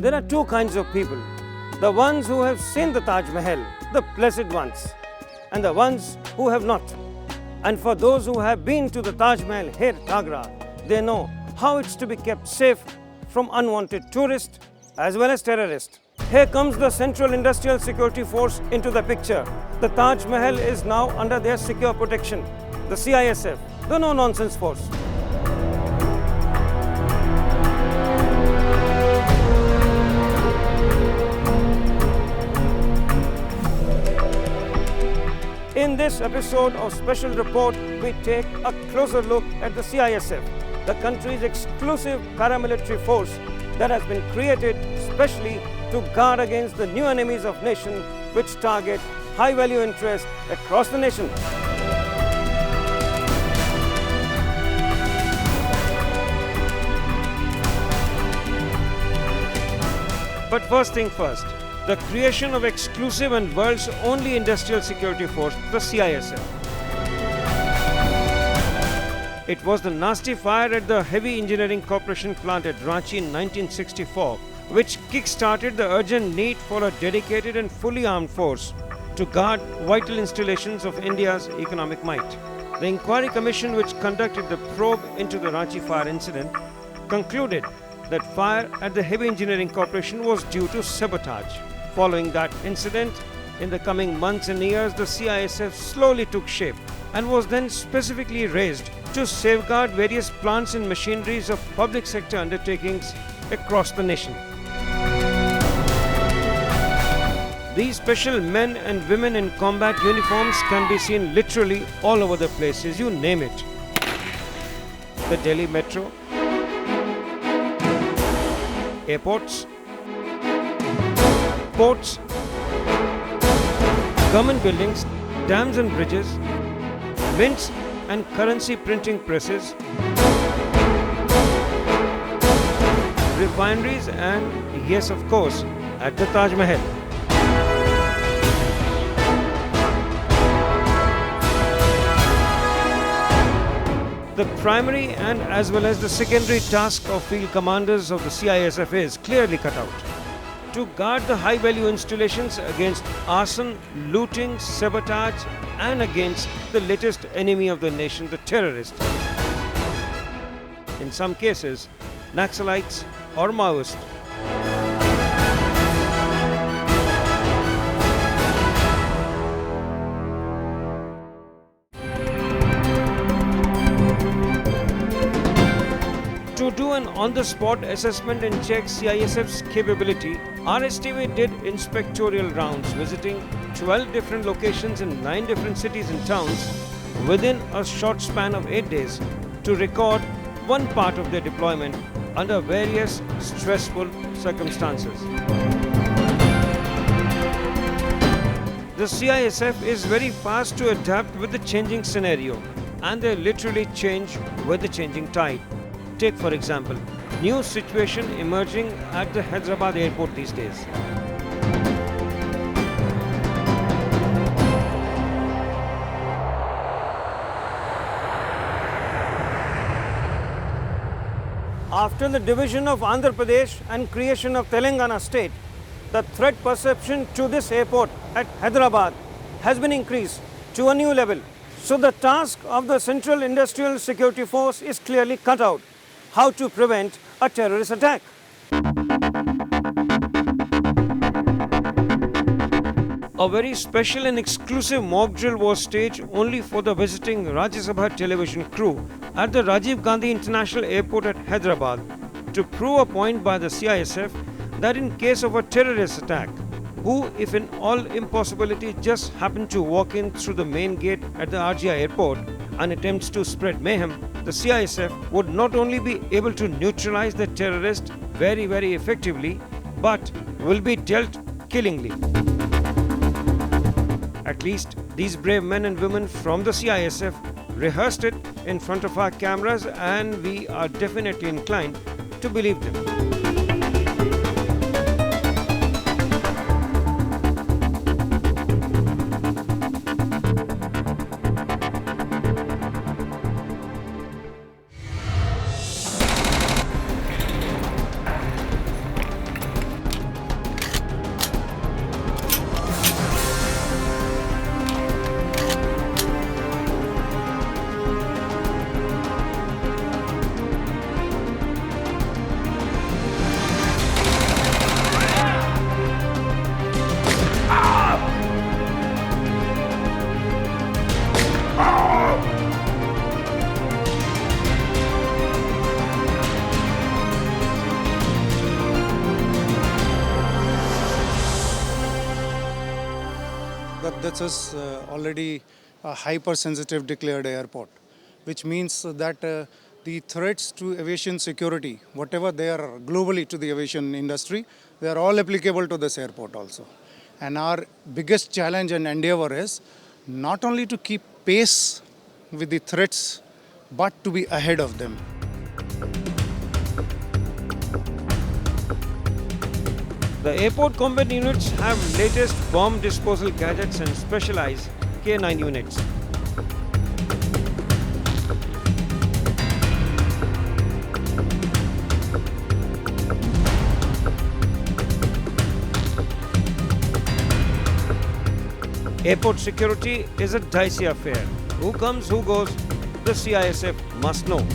There are two kinds of people. The ones who have seen the Taj Mahal, the blessed ones, and the ones who have not. And for those who have been to the Taj Mahal here at Agra, they know how it's to be kept safe from unwanted tourists as well as terrorists. Here comes the Central Industrial Security Force into the picture. The Taj Mahal is now under their secure protection. The CISF, the no-nonsense force. In this episode of Special Report, we take a closer look at the CISF, the country's exclusive paramilitary force that has been created specially to guard against the new enemies of nation which target high-value interests across the nation. But first thing first, the creation of exclusive and world's only industrial security force, the CISF. It was the nasty fire at the Heavy Engineering Corporation plant at Ranchi in 1964, which kick-started the urgent need for a dedicated and fully armed force to guard vital installations of India's economic might. The inquiry commission which conducted the probe into the Ranchi fire incident concluded that fire at the Heavy Engineering Corporation was due to sabotage. Following that incident, in the coming months and years, the CISF slowly took shape and was then specifically raised to safeguard various plants and machineries of public sector undertakings across the nation. These special men and women in combat uniforms can be seen literally all over the places, you name it. The Delhi Metro, airports, ports, government buildings, dams and bridges, mints and currency printing presses, refineries, and yes, of course, at the Taj Mahal. The primary and as well as the secondary task of field commanders of the CISF is clearly cut out: to guard the high-value installations against arson, looting, sabotage, and against the latest enemy of the nation, the terrorists. In some cases, Naxalites or Maoists. To do an on-the-spot assessment and check CISF's capability, RSTV did inspectorial rounds visiting 12 different locations in 9 different cities and towns within a short span of 8 days to record one part of their deployment under various stressful circumstances. The CISF is very fast to adapt with the changing scenario, and they literally change with the changing tide. Take, for example, new situation emerging at the Hyderabad airport these days. After the division of Andhra Pradesh and creation of Telangana state, the threat perception to this airport at Hyderabad has been increased to a new level. So the task of the Central Industrial Security Force is clearly cut out: how to prevent a terrorist attack. A very special and exclusive mock drill was staged only for the visiting Rajya Sabha television crew at the Rajiv Gandhi International Airport at Hyderabad to prove a point by the CISF that in case of a terrorist attack, who, if in all impossibility, just happen to walk in through the main gate at the RGI airport and attempts to spread mayhem, the CISF would not only be able to neutralize the terrorist very, very effectively, but will be dealt killingly. At least these brave men and women from the CISF rehearsed it in front of our cameras, and we are definitely inclined to believe them. this is already a hypersensitive declared airport, which means that the threats to aviation security, whatever they are globally to the aviation industry, they are all applicable to this airport also. And our biggest challenge and endeavor is not only to keep pace with the threats, but to be ahead of them. The airport combat units have latest bomb disposal gadgets and specialized K9 units. Airport security is a dicey affair. Who comes, who goes, the CISF must know.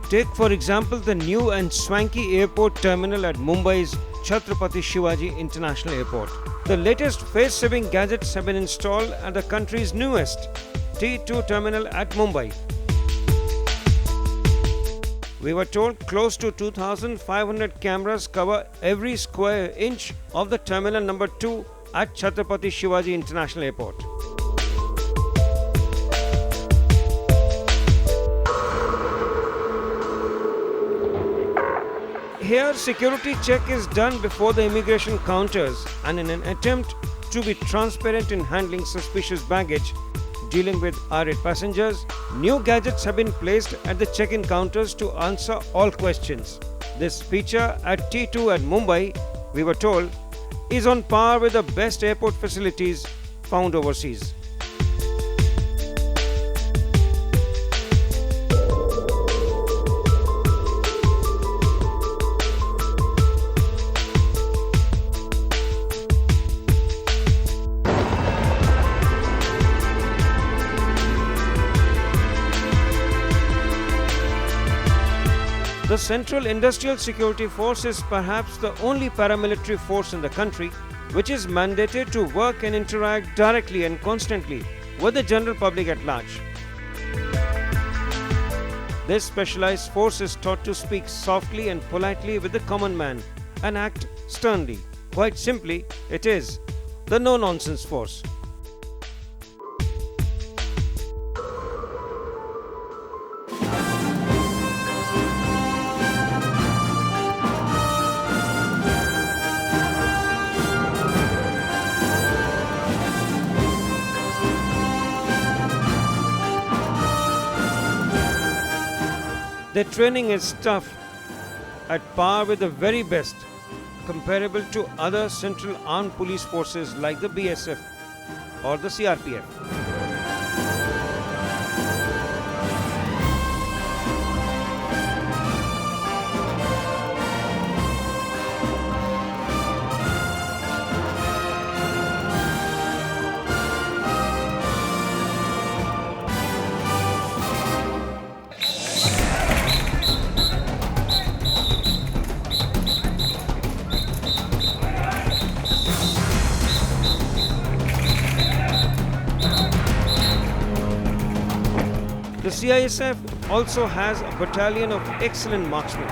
Take for example the new and swanky airport terminal at Mumbai's Chhatrapati Shivaji International Airport. The latest face-saving gadgets have been installed at the country's newest T2 terminal at Mumbai. We were told close to 2,500 cameras cover every square inch of the terminal number 2 at Chhatrapati Shivaji International Airport. Here, security check is done before the immigration counters, and in an attempt to be transparent in handling suspicious baggage, dealing with irate passengers, new gadgets have been placed at the check-in counters to answer all questions. This feature at T2 at Mumbai, we were told, is on par with the best airport facilities found overseas. The Central Industrial Security Force is perhaps the only paramilitary force in the country which is mandated to work and interact directly and constantly with the general public at large. This specialized force is taught to speak softly and politely with the common man and act sternly. Quite simply, it is the no-nonsense force. Their training is tough, at par with the very best, comparable to other central armed police forces like the BSF or the CRPF. The CISF also has a battalion of excellent marksmen.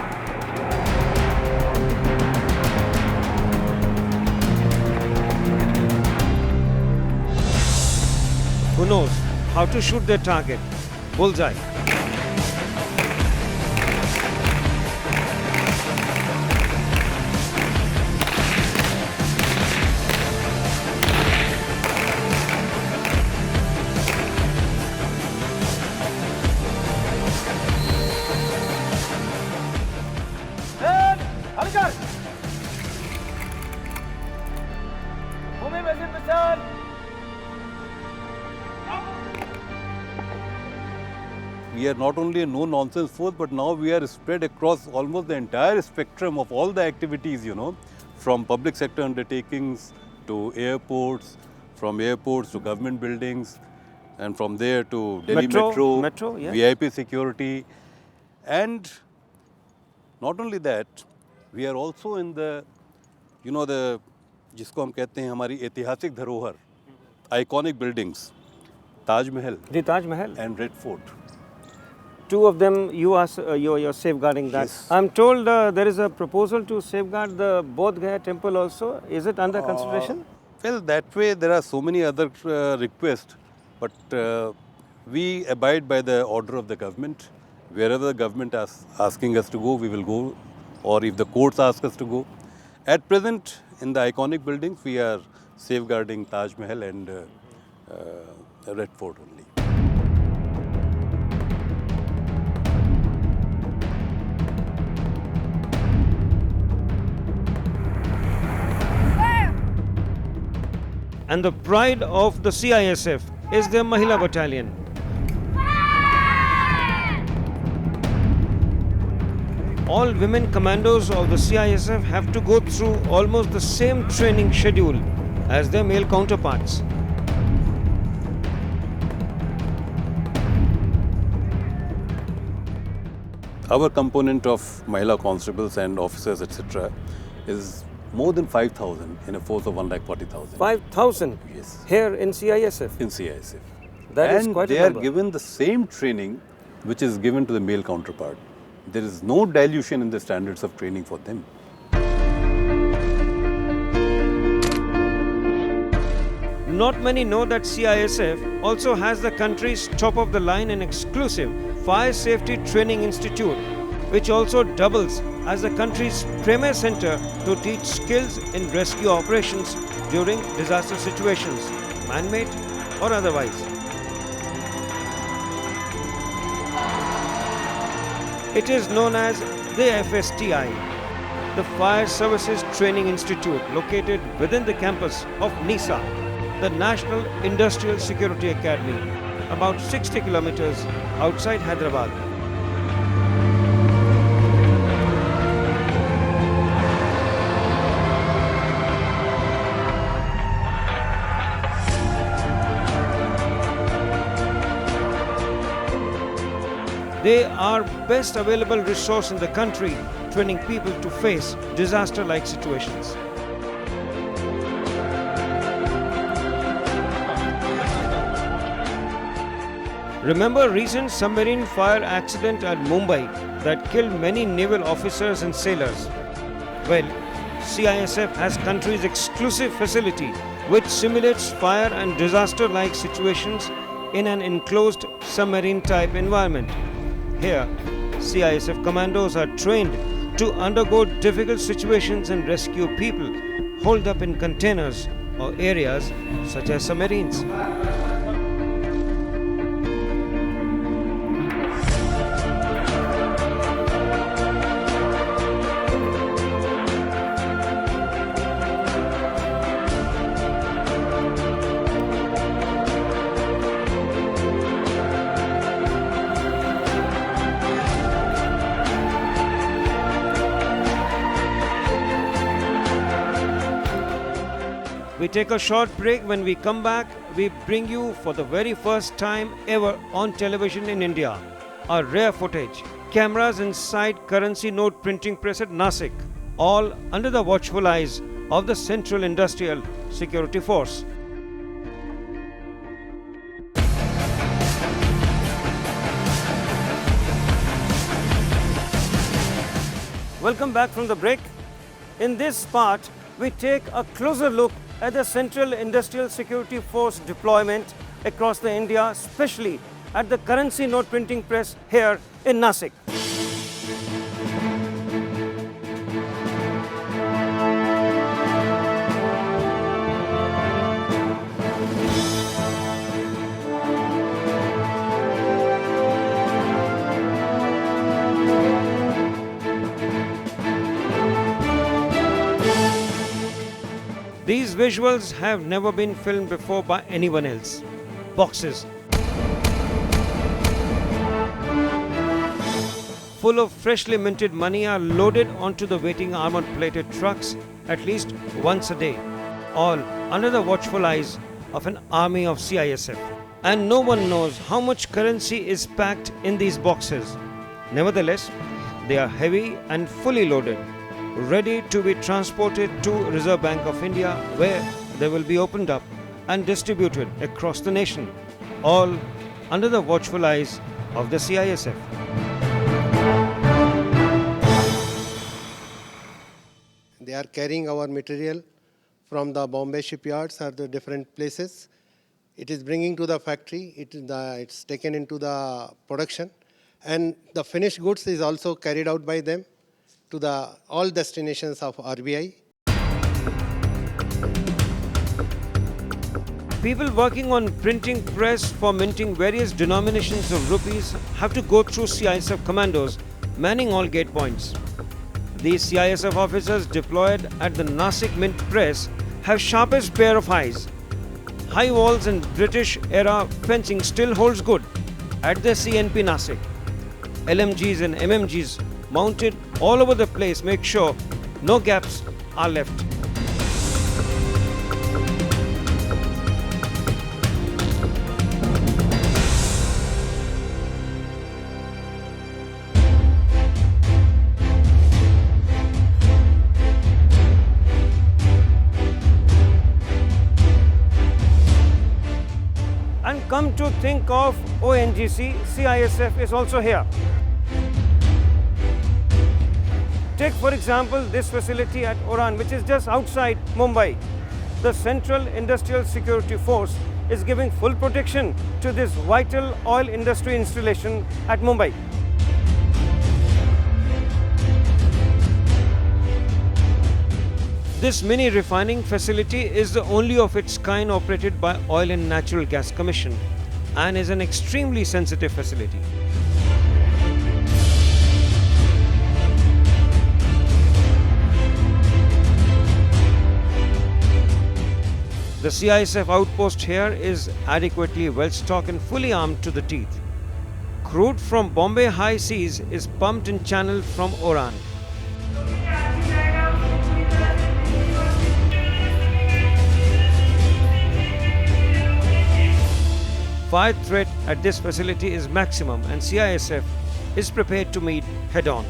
Who knows how to shoot their target? Bullseye. We are not only a no-nonsense force, but now we are spread across almost the entire spectrum of all the activities, from public sector undertakings to airports, from airports to government buildings, and from there to Delhi Metro, yeah. VIP security. And not only that, we are also in the जिसको हम कहते हैं हमारी ऐतिहासिक धरोहर, iconic buildings, Taj Mahal The Taj Mahal. And red fort. Two of them you're safeguarding that. Yes. I'm told there is a proposal to safeguard the Bodh Gaya temple also. Is it under consideration? Well, that way there are so many other requests, but we abide by the order of the government. Wherever the government is asking us to go, we will go, or if the courts ask us to go. At present, in the iconic buildings, we are safeguarding Taj Mahal and Red Fort only. And the pride of the CISF is their Mahila Battalion. All women commandos of the CISF have to go through almost the same training schedule as their male counterparts. Our component of Mahila constables and officers, etc., is more than 5,000 in a force of 1,40,000. 5,000 Yes. here in CISF. In CISF. That is And quite a they are number. given the same training which is given to the male counterpart. There is no dilution in the standards of training for them. Not many know that CISF also has the country's top of the line and exclusive Fire Safety Training Institute, which also doubles as the country's premier center to teach skills in rescue operations during disaster situations, man-made or otherwise. It is known as the FSTI, the Fire Services Training Institute, located within the campus of NISA, the National Industrial Security Academy, about 60 kilometers outside Hyderabad. They are best available resource in the country, training people to face disaster-like situations. Remember recent submarine fire accident at Mumbai that killed many naval officers and sailors? Well, CISF has country's exclusive facility which simulates fire and disaster-like situations in an enclosed submarine-type environment. Here, CISF commandos are trained to undergo difficult situations and rescue people holed up in containers or areas such as submarines. We take a short break. When we come back, we bring you for the very first time ever on television in India, a rare footage. Cameras inside currency note printing press at Nasik, all under the watchful eyes of the Central Industrial Security Force. Welcome back from the break. In this part, we take a closer look at the Central Industrial Security Force deployment across the India, especially at the currency note printing press here in Nasik. These visuals have never been filmed before by anyone else. Boxes full of freshly minted money are loaded onto the waiting armored plated trucks at least once a day, all under the watchful eyes of an army of CISF. And no one knows how much currency is packed in these boxes. Nevertheless, they are heavy and fully loaded. ready to be transported to Reserve Bank of India, where they will be opened up and distributed across the nation, all under the watchful eyes of the CISF. They are carrying our material from the Bombay shipyards or the different places. It is bringing to the factory, it's taken into the production, and the finished goods is also carried out by them to the all destinations of RBI. People working on printing press for minting various denominations of rupees have to go through CISF commandos manning all gate points. These CISF officers deployed at the Nasik Mint Press have sharpest pair of eyes. High walls and British-era fencing still holds good at the CNP Nasik. LMGs and MMGs mounted all over the place make sure no gaps are left. And come to think of ONGC, CISF is also here. Take for example this facility at Oran, which is just outside Mumbai. The Central Industrial Security Force is giving full protection to this vital oil industry installation at Mumbai. This mini refining facility is the only of its kind operated by Oil and Natural Gas Commission and is an extremely sensitive facility. The CISF outpost here is adequately well stocked and fully armed to the teeth. Crude from Bombay high seas is pumped and channeled from Oran. Fire threat at this facility is maximum and CISF is prepared to meet head-on.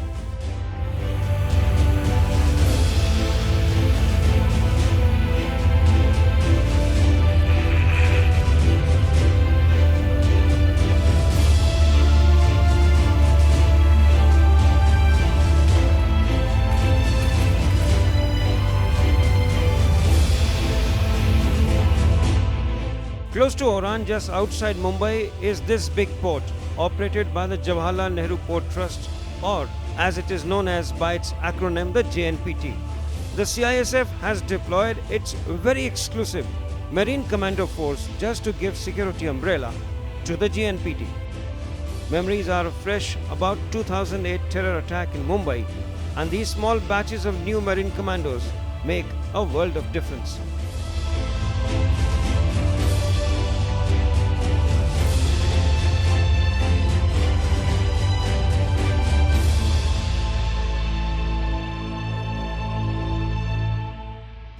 Close to Oran, just outside Mumbai, is this big port, operated by the Jawaharlal Nehru Port Trust, or as it is known as by its acronym, the JNPT. The CISF has deployed its very exclusive Marine Commando Force just to give security umbrella to the JNPT. Memories are fresh about 2008 terror attack in Mumbai, and these small batches of new Marine Commandos make a world of difference.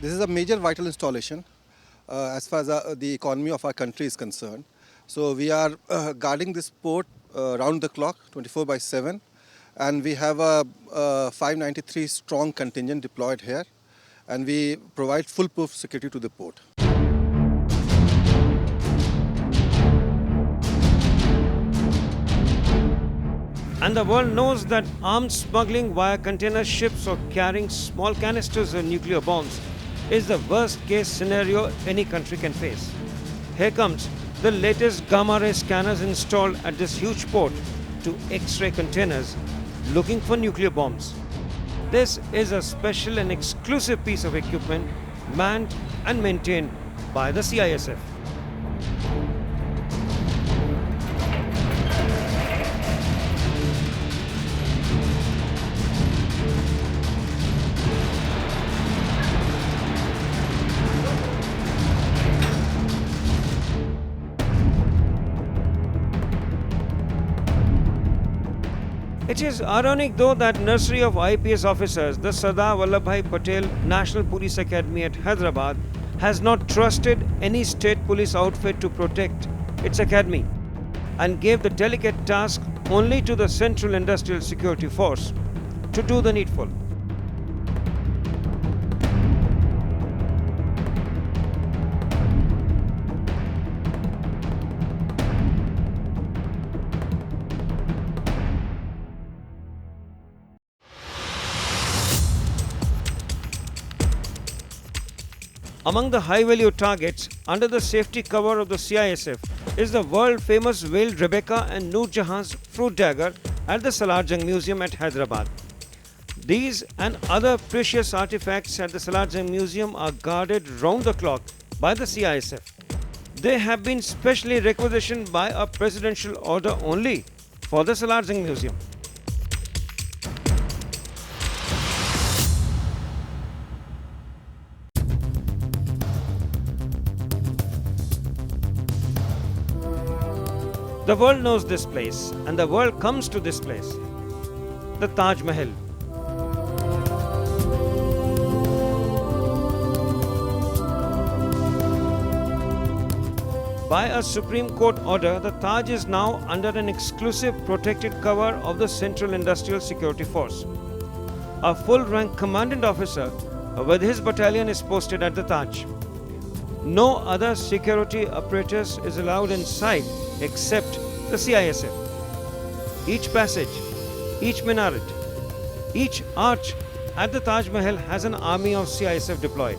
This is a major vital installation as far as the economy of our country is concerned. So we are guarding this port round the clock, 24/7, and we have a 593 strong contingent deployed here, and we provide foolproof security to the port. And the world knows that arms smuggling via container ships or carrying small canisters of nuclear bombs is the worst case scenario any country can face. Here comes the latest gamma ray scanners installed at this huge port to X-ray containers looking for nuclear bombs. This is a special and exclusive piece of equipment manned and maintained by the CISF. It is ironic though that nursery of IPS officers, the Sardar Vallabhbhai Patel National Police Academy at Hyderabad, has not trusted any state police outfit to protect its academy and gave the delicate task only to the Central Industrial Security Force to do the needful. Among the high-value targets under the safety cover of the CISF is the world-famous veiled Rebecca and Noor Jahan's fruit dagger at the Salarjung Museum at Hyderabad. These and other precious artifacts at the Salarjung Museum are guarded round the clock by the CISF. They have been specially requisitioned by a presidential order only for the Salarjung Museum. The world knows this place and the world comes to this place, the Taj Mahal. By a Supreme Court order, the Taj is now under an exclusive protected cover of the Central Industrial Security Force. A full-rank commandant officer with his battalion is posted at the Taj. No other security apparatus is allowed inside except the CISF. Each passage, each minaret, each arch at the Taj Mahal has an army of CISF deployed.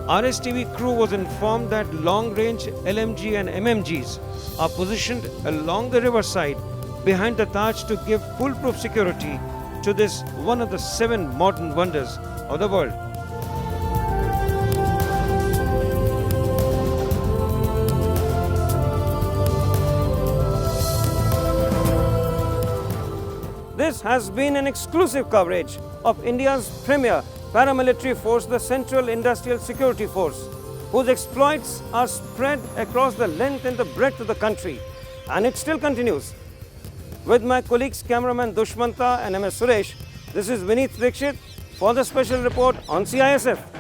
RSTV crew was informed that long-range LMG and MMGs are positioned along the riverside behind the Taj to give foolproof security to this one of the 7 modern wonders of the world. This has been an exclusive coverage of India's premier paramilitary force, the Central Industrial Security Force, whose exploits are spread across the length and the breadth of the country. And it still continues. With my colleagues cameraman Dushmanta and MS Suresh, this is Vineet Dikshit for the special report on CISF.